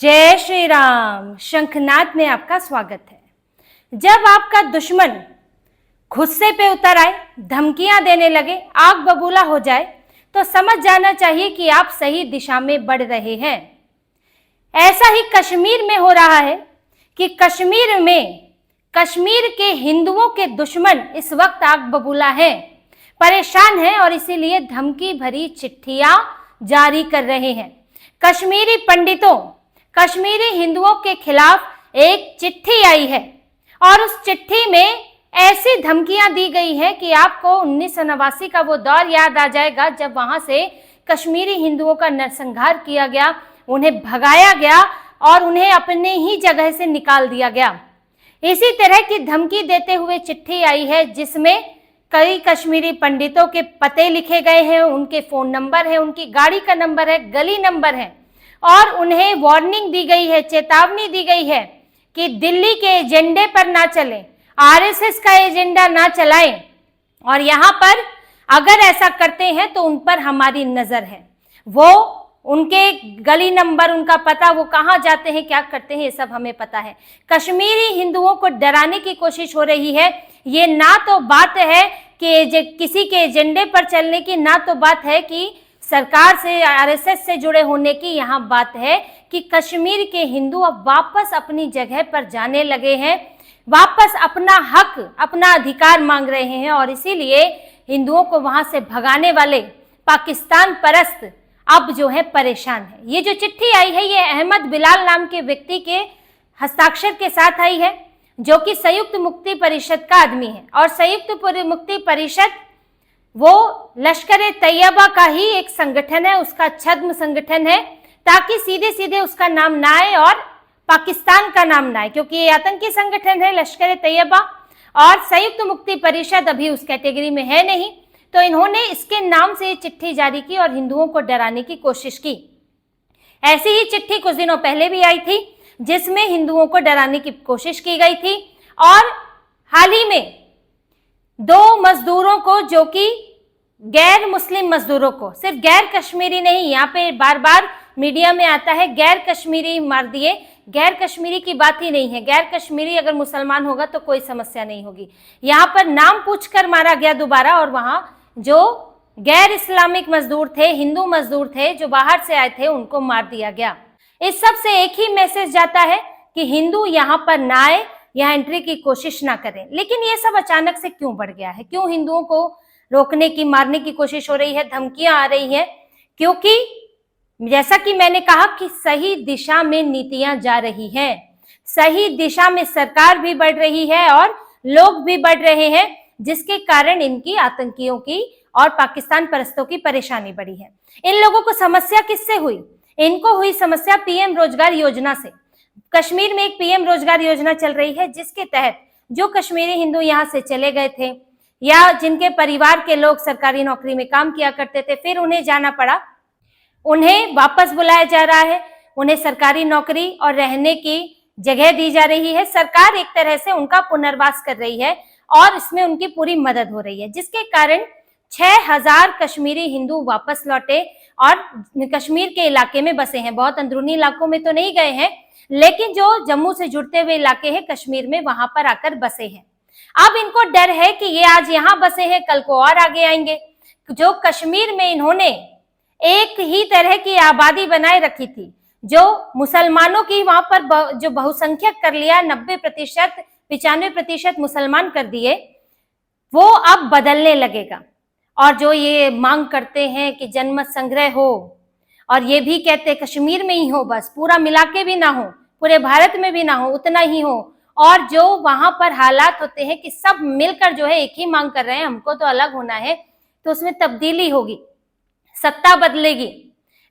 जय श्री राम। शंखनाद में आपका स्वागत है। जब आपका दुश्मन गुस्से पे उतर आए, धमकियां देने लगे, आग बबूला हो जाए, तो समझ जाना चाहिए कि आप सही दिशा में बढ़ रहे हैं। ऐसा ही कश्मीर में हो रहा है कि कश्मीर के हिंदुओं के दुश्मन इस वक्त आग बबूला हैं, परेशान हैं और इसीलिए धमकी भरी चिट्ठियां जारी कर रहे हैं। कश्मीरी पंडितों, कश्मीरी हिंदुओं के खिलाफ एक चिट्ठी आई है और उस चिट्ठी में ऐसी धमकियां दी गई है कि आपको 1989 का वो दौर याद आ जाएगा जब वहां से कश्मीरी हिंदुओं का नरसंहार किया गया, उन्हें भगाया गया और उन्हें अपने ही जगह से निकाल दिया गया। इसी तरह की धमकी देते हुए चिट्ठी आई है जिसमें कई कश्मीरी पंडितों के पते लिखे गए हैं, उनके फोन नंबर है, उनकी गाड़ी का नंबर है, गली नंबर है और उन्हें वार्निंग दी गई है, चेतावनी दी गई है कि दिल्ली के एजेंडे पर ना चलें, आरएसएस का एजेंडा ना चलाएं और यहाँ पर अगर ऐसा करते हैं तो उन पर हमारी नजर है। वो उनके गली नंबर, उनका पता, वो कहाँ जाते हैं, क्या करते हैं, ये सब हमें पता है। कश्मीरी हिंदुओं को डराने की कोशिश हो रही है। ये ना तो बात है कि किसी के एजेंडे पर चलने की, ना तो बात है कि सरकार से, आरएसएस से जुड़े होने की। यहाँ बात है कि कश्मीर के हिंदू अब वापस अपनी जगह पर जाने लगे हैं, वापस अपना हक, अपना अधिकार मांग रहे हैं और इसीलिए हिंदुओं को वहां से भगाने वाले पाकिस्तान परस्त अब जो है परेशान है। ये जो चिट्ठी आई है ये अहमद बिलाल नाम के व्यक्ति के हस्ताक्षर के साथ आई है जो कि संयुक्त मुक्ति परिषद का आदमी है और संयुक्त मुक्ति परिषद वो लश्कर तैयबा का ही एक संगठन है, उसका छद्म संगठन है, ताकि सीधे सीधे उसका नाम ना आए और पाकिस्तान का नाम ना आए, क्योंकि ये आतंकी संगठन है लश्कर तैयबा और संयुक्त मुक्ति परिषद अभी उस कैटेगरी में है नहीं। तो इन्होंने इसके नाम से चिट्ठी जारी की और हिंदुओं को डराने की कोशिश की। ऐसी ही चिट्ठी कुछ दिनों पहले भी आई थी जिसमें हिंदुओं को डराने की कोशिश की गई थी और हाल ही में 2 मजदूरों को, जो कि गैर मुस्लिम मजदूरों को, सिर्फ गैर कश्मीरी नहीं, यहाँ पे बार बार मीडिया में आता है गैर कश्मीरी मार दिए। गैर कश्मीरी की बात ही नहीं है। गैर कश्मीरी अगर मुसलमान होगा तो कोई समस्या नहीं होगी। यहाँ पर नाम पूछकर मारा गया दोबारा और वहां जो गैर इस्लामिक मजदूर थे, हिंदू मजदूर थे जो बाहर से आए थे, उनको मार दिया गया। इस सब से एक ही मैसेज जाता है कि हिंदू यहाँ पर ना आए, यहाँ एंट्री की कोशिश ना करें। लेकिन ये सब अचानक से क्यों बढ़ गया है? क्यों हिंदुओं को रोकने की, मारने की कोशिश हो रही है, धमकियां आ रही है? क्योंकि जैसा कि मैंने कहा कि सही दिशा में नीतियां जा रही हैं, सही दिशा में सरकार भी बढ़ रही है और लोग भी बढ़ रहे हैं, जिसके कारण इनकी, आतंकियों की और पाकिस्तान परस्तों की परेशानी बढ़ी है। इन लोगों को समस्या किससे हुई? इनको हुई समस्या पीएम रोजगार योजना से। कश्मीर में एक पीएम रोजगार योजना चल रही है जिसके तहत जो कश्मीरी हिंदू यहाँ से चले गए थे या जिनके परिवार के लोग सरकारी नौकरी में काम किया करते थे, फिर उन्हें जाना पड़ा, उन्हें वापस बुलाया जा रहा है, उन्हें सरकारी नौकरी और रहने की जगह दी जा रही है। सरकार एक तरह से उनका पुनर्वास कर रही है और इसमें उनकी पूरी मदद हो रही है, जिसके कारण 6000 कश्मीरी हिंदू वापस लौटे और कश्मीर के इलाके में बसे हैं। बहुत अंदरूनी इलाकों में तो नहीं गए हैं, लेकिन जो जम्मू से जुड़ते हुए इलाके हैं कश्मीर में, वहां पर आकर बसे हैं। अब इनको डर है कि ये आज यहाँ बसे हैं, कल को और आगे आएंगे। जो कश्मीर में इन्होंने एक ही तरह की आबादी बनाए रखी थी, जो मुसलमानों की वहां पर जो बहुसंख्यक कर लिया, 90%, 95% मुसलमान कर दिए, वो अब बदलने लगेगा। और जो ये मांग करते हैं कि जनमत संग्रह हो और ये भी कहते कश्मीर में ही हो, बस पूरा मिला के भी ना हो, पूरे भारत में भी ना हो, उतना ही हो। और जो वहां पर हालात होते हैं कि सब मिलकर जो है एक ही मांग कर रहे हैं, हमको तो अलग होना है, तो उसमें तब्दीली होगी, सत्ता बदलेगी,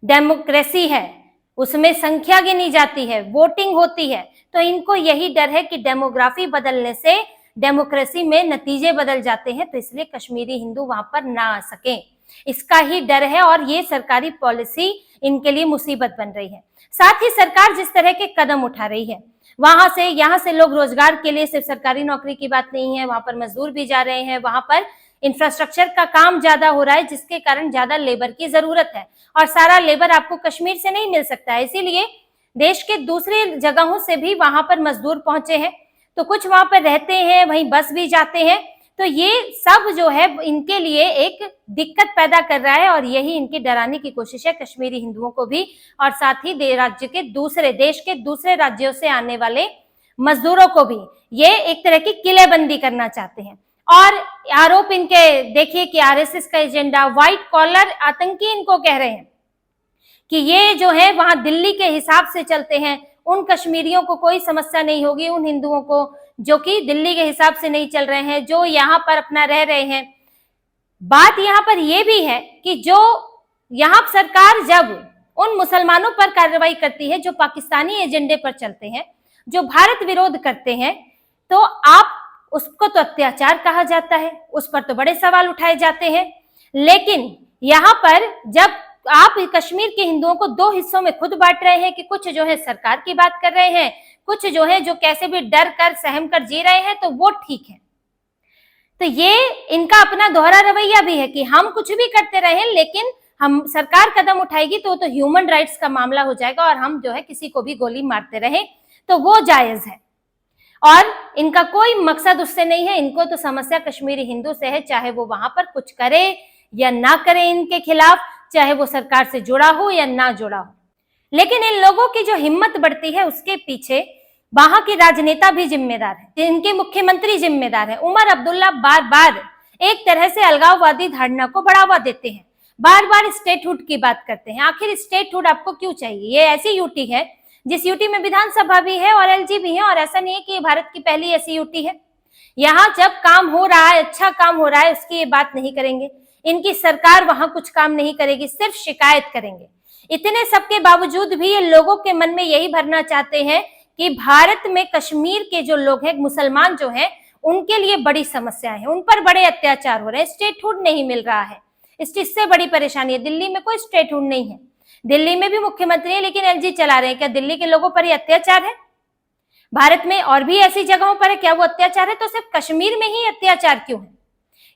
डेमोक्रेसी है, उसमें संख्या गिनी जाती है, वोटिंग होती है। तो इनको यही डर है कि डेमोग्राफी बदलने से डेमोक्रेसी में नतीजे बदल जाते हैं, तो इसलिए कश्मीरी हिंदू वहां पर ना आ सके, इसका ही डर है और ये सरकारी पॉलिसी इनके लिए मुसीबत बन रही है। साथ ही सरकार जिस तरह के कदम उठा रही है, वहां से, यहाँ से लोग रोजगार के लिए, सिर्फ सरकारी नौकरी की बात नहीं है, वहां पर मजदूर भी जा रहे हैं, वहां पर इंफ्रास्ट्रक्चर का काम ज्यादा हो रहा है, जिसके कारण ज्यादा लेबर की जरूरत है और सारा लेबर आपको कश्मीर से नहीं मिल सकता है। इसीलिए देश के दूसरे जगहों से भी वहां पर मजदूर पहुंचे हैं, तो कुछ वहां पर रहते हैं, वहीं बस भी जाते हैं। तो ये सब जो है इनके लिए एक दिक्कत पैदा कर रहा है और यही इनकी डराने की कोशिश है कश्मीरी हिंदुओं को भी, और साथ ही देश के दूसरे राज्यों से आने वाले मजदूरों को भी। ये एक तरह की किलेबंदी करना चाहते हैं। और आरोप इनके देखिए कि आरएसएस का एजेंडा, व्हाइट कॉलर आतंकी इनको कह रहे हैं कि ये जो है वहां दिल्ली के हिसाब से चलते हैं, उन कश्मीरियों को कोई समस्या नहीं होगी, उन हिंदुओं को जो कि दिल्ली के हिसाब से नहीं चल रहे हैं, जो यहाँ पर अपना रह रहे हैं। बात यहाँ पर यह भी है कि जो यहाँ सरकार जब उन मुसलमानों पर कार्रवाई करती है जो पाकिस्तानी एजेंडे पर चलते हैं, जो भारत विरोध करते हैं, तो आप उसको तो अत्याचार कहा जाता है, उस पर तो बड़े सवाल उठाए जाते हैं। लेकिन यहाँ पर जब आप कश्मीर के हिंदुओं को दो हिस्सों में खुद बांट रहे हैं कि कुछ जो है सरकार की बात कर रहे हैं, कुछ जो है जो कैसे भी डर कर सहम कर जी रहे हैं, तो वो ठीक है। तो ये इनका अपना दोहरा रवैया भी है कि हम कुछ भी करते रहे, लेकिन हम सरकार कदम उठाएगी तो ह्यूमन राइट्स का मामला हो जाएगा और हम जो है किसी को भी गोली मारते रहे तो वो जायज है। और इनका कोई मकसद उससे नहीं है, इनको तो समस्या कश्मीरी हिंदू से है, चाहे वो वहां पर कुछ करे या ना करे इनके खिलाफ, चाहे वो सरकार से जुड़ा हो या ना जुड़ा हो। लेकिन इन लोगों की जो हिम्मत बढ़ती है उसके पीछे वहां के राजनेता भी जिम्मेदार है, इनके मुख्यमंत्री जिम्मेदार है। उमर अब्दुल्ला बार बार एक तरह से अलगाववादी धारणा को बढ़ावा देते हैं, बार बार स्टेटहुड की बात करते हैं। आखिर स्टेटहुड आपको क्यों चाहिए? ये ऐसी यूटी है जिस यूटी में विधानसभा भी है और एलजी भी है, और ऐसा नहीं है कि ये भारत की पहली ऐसी यूटी है। यहाँ जब काम हो रहा है, अच्छा काम हो रहा है, उसकी ये बात नहीं करेंगे। इनकी सरकार वहां कुछ काम नहीं करेगी, सिर्फ शिकायत करेंगे। इतने सबके बावजूद भी ये लोगों के मन में यही भरना चाहते हैं कि भारत में कश्मीर के जो लोग हैं, मुसलमान जो हैं, उनके लिए बड़ी समस्या है, उन पर बड़े अत्याचार हो रहे हैं, स्टेटहुड नहीं मिल रहा है। इससे बड़ी परेशानी है। दिल्ली में कोई स्टेटहुड नहीं है, दिल्ली में भी मुख्यमंत्री है लेकिन एलजी चला रहे हैं। क्या दिल्ली के लोगों पर ये अत्याचार है? भारत में और भी ऐसी जगहों पर है, क्या वो अत्याचार है? तो सिर्फ कश्मीर में ही अत्याचार क्यों है?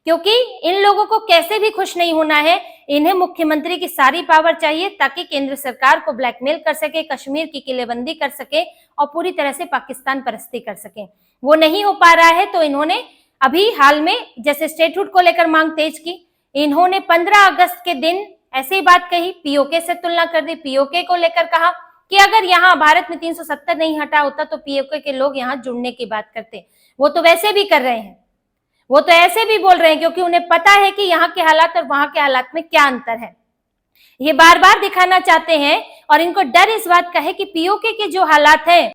क्योंकि इन लोगों को कैसे भी खुश नहीं होना है, इन्हें मुख्यमंत्री की सारी पावर चाहिए ताकि केंद्र सरकार को ब्लैकमेल कर सके, कश्मीर की किलेबंदी कर सके और पूरी तरह से पाकिस्तान परस्ती कर सके। वो नहीं हो पा रहा है तो इन्होंने अभी हाल में जैसे स्टेटहुड को लेकर मांग तेज की, इन्होंने 15 अगस्त के दिन ऐसी बात कही, पीओके से तुलना कर दी। पीओके को लेकर कहा कि अगर यहाँ भारत में 370 नहीं हटा होता तो पीओके के लोग यहाँ जुड़ने की बात करते। वो तो वैसे भी कर रहे हैं, वो तो ऐसे भी बोल रहे हैं क्योंकि उन्हें पता है कि यहाँ के हालात और वहां के हालात में क्या अंतर है। ये बार बार दिखाना चाहते हैं और इनको डर इस बात का है कि पीओके के जो हालात हैं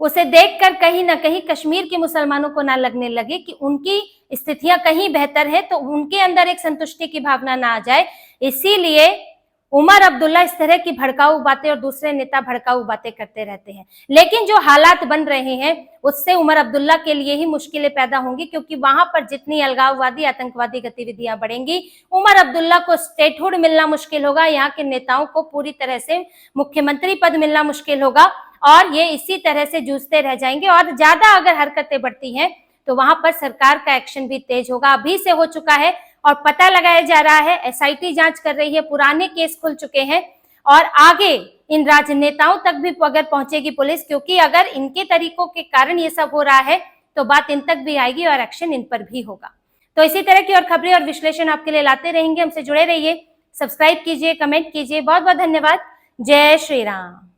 उसे देखकर कहीं ना कहीं कश्मीर के मुसलमानों को ना लगने लगे कि उनकी स्थितियां कहीं बेहतर है, तो उनके अंदर एक संतुष्टि की भावना ना आ जाए। इसीलिए उमर अब्दुल्ला इस तरह की भड़काऊ बातें और दूसरे नेता भड़काऊ बातें करते रहते हैं। लेकिन जो हालात बन रहे हैं उससे उमर अब्दुल्ला के लिए ही मुश्किलें पैदा होंगी, क्योंकि वहां पर जितनी अलगाववादी आतंकवादी गतिविधियां बढ़ेंगी, उमर अब्दुल्ला को स्टेटहुड मिलना मुश्किल होगा, यहाँ के नेताओं को पूरी तरह से मुख्यमंत्री पद मिलना मुश्किल होगा और ये इसी तरह से जूझते रह जाएंगे। और ज्यादा अगर हरकतें बढ़ती हैं तो वहां पर सरकार का एक्शन भी तेज होगा, अभी से हो चुका है और पता लगाया जा रहा है। एसआईटी जांच कर रही है, पुराने केस खुल चुके हैं और आगे इन राजनेताओं तक भी अगर पहुंचेगी पुलिस, क्योंकि अगर इनके तरीकों के कारण ये सब हो रहा है तो बात इन तक भी आएगी और एक्शन इन पर भी होगा। तो इसी तरह की और खबरें और विश्लेषण आपके लिए लाते रहेंगे। हमसे जुड़े रहिए, सब्सक्राइब कीजिए, कमेंट कीजिए। बहुत बहुत धन्यवाद। जय श्री राम।